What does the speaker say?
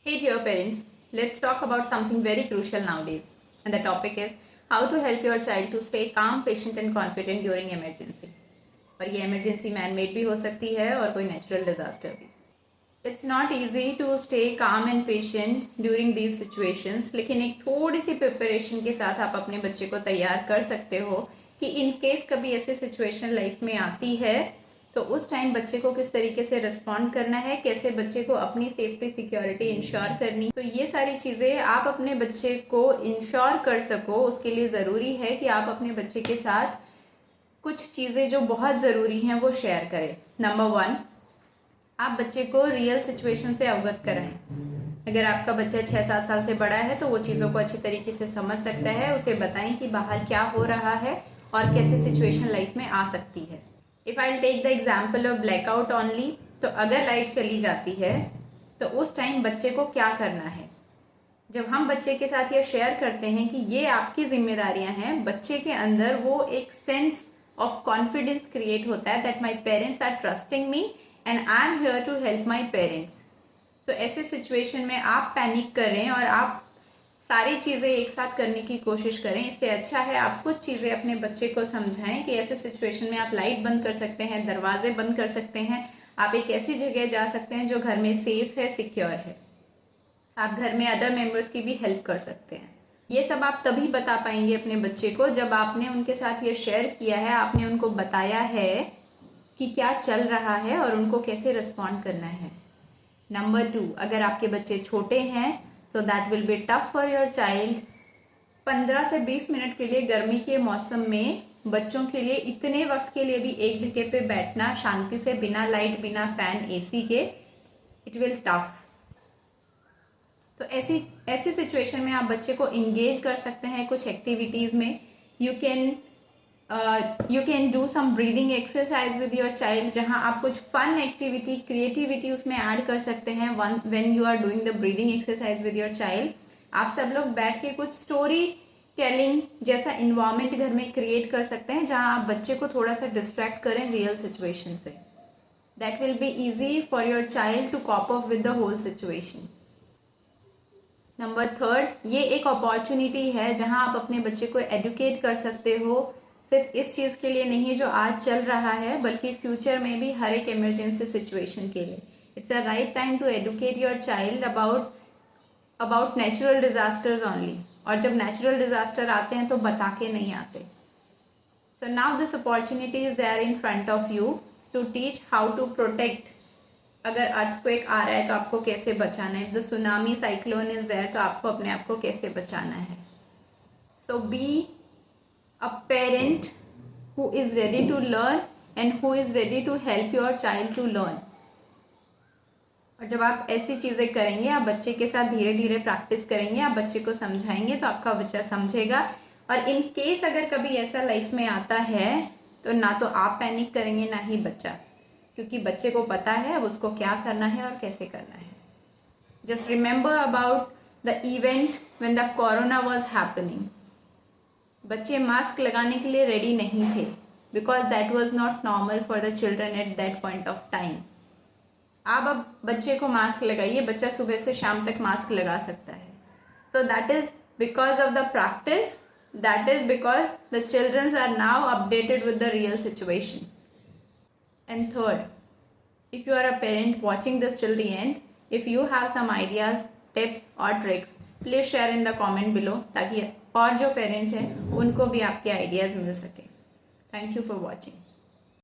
Hey dear parents, let's talk about something very crucial nowadays, and the topic is how to help your child to stay calm, patient and confident during emergency. और ये emergency man-made भी हो सकती है और कोई natural disaster भी. It's not easy to stay calm and patient during these situations, लेकिन एक थोड़ी सी प्रिपरेशन के साथ आप अपने बच्चे को तैयार कर सकते हो कि इन केस कभी ऐसे सिचुएशन लाइफ में आती है तो उस टाइम बच्चे को किस तरीके से रिस्पॉन्ड करना है, कैसे बच्चे को अपनी सेफ्टी सिक्योरिटी इंश्योर करनी। तो ये सारी चीज़ें आप अपने बच्चे को इंश्योर कर सको, उसके लिए ज़रूरी है कि आप अपने बच्चे के साथ कुछ चीज़ें जो बहुत ज़रूरी हैं वो शेयर करें। नंबर 1, आप बच्चे को रियल सिचुएशन से अवगत कराएं। अगर आपका बच्चा 6-7 साल से बड़ा है तो वो चीज़ों को अच्छी तरीके से समझ सकता है। उसे बताएं कि बाहर क्या हो रहा है और कैसे सिचुएशन लाइफ में आ सकती है। If I take the example of blackout only, तो अगर लाइट चली जाती है तो उस टाइम बच्चे को क्या करना है। जब हम बच्चे के साथ ये शेयर करते हैं कि ये आपकी जिम्मेदारियां हैं, बच्चे के अंदर वो एक सेंस ऑफ कॉन्फिडेंस क्रिएट होता है that my parents are trusting me and I am here to help my parents. तो ऐसे सिचुएशन में आप पैनिक करें और आप सारी चीज़ें एक साथ करने की कोशिश करें। इससे अच्छा है आप कुछ चीज़ें अपने बच्चे को समझाएं कि ऐसे सिचुएशन में आप लाइट बंद कर सकते हैं, दरवाजे बंद कर सकते हैं, आप एक ऐसी जगह जा सकते हैं जो घर में सेफ है, सिक्योर है। आप घर में अदर मेंबर्स की भी हेल्प कर सकते हैं। ये सब आप तभी बता पाएंगे अपने बच्चे को जब आपने उनके साथ ये शेयर किया है, आपने उनको बताया है कि क्या चल रहा है और उनको कैसे रिस्पॉन्ड करना है। नंबर 2, अगर आपके बच्चे छोटे हैं so that will be tough for your child. 15 से 20 मिनट के लिए गर्मी के मौसम में बच्चों के लिए इतने वक्त के लिए भी एक जगह पे बैठना शांति से, बिना लाइट, बिना फैन, एसी के, इट विल टफ। तो ऐसी सिचुएशन में आप बच्चे को इंगेज कर सकते हैं कुछ एक्टिविटीज़ में। You can do some breathing exercise with your child, जहां आप कुछ फन एक्टिविटी, क्रिएटिविटी उसमें ऐड कर सकते हैं। When you are doing the breathing exercise with your child, आप सब लोग बैठ के कुछ स्टोरी टेलिंग जैसा इन्वायरमेंट घर में क्रिएट कर सकते हैं जहां आप बच्चे को थोड़ा सा डिस्ट्रैक्ट करें रियल सिचुएशन से। That will be easy for your child to cope up with the whole situation. Number 3, ये एक अपॉर्चुनिटी है जहां आप अपने बच्चे को एडुकेट कर सकते हो, सिर्फ इस चीज़ के लिए नहीं जो आज चल रहा है, बल्कि फ्यूचर में भी हर एक इमरजेंसी सिचुएशन के लिए। It's a right time to educate your child about natural disasters only. और जब नेचुरल डिजास्टर आते हैं तो बता के नहीं आते। So now this opportunity is there in front of you to teach how to protect. अगर अर्थक्वेक आ रहा है तो आपको कैसे बचाना है, the tsunami, cyclone is there तो आपको अपने आप को कैसे बचाना है। So be a parent who is ready to learn and who is ready to help your child to learn। और जब आप ऐसी चीज़ें करेंगे, आप बच्चे के साथ धीरे धीरे प्रैक्टिस करेंगे, आप बच्चे को समझाएंगे तो आपका बच्चा समझेगा। और इन केस अगर कभी ऐसा लाइफ में आता है तो ना तो आप पैनिक करेंगे ना ही बच्चा, क्योंकि बच्चे को पता है अब उसको क्या करना है और कैसे करना है। Just remember about the event when the corona was happening. बच्चे मास्क लगाने के लिए रेडी नहीं थे because that was not normal for the children at that point of time. आप अब बच्चे को मास्क लगाइए, बच्चा सुबह से शाम तक मास्क लगा सकता है। So that is because of the practice, that is because the childrens are now updated with the real situation. And third, if you are a parent watching this till the end, if you have some ideas, tips or tricks, please share in the comment below ताकि और जो parents हैं उनको भी आपके ideas मिल सके। Thank you for watching.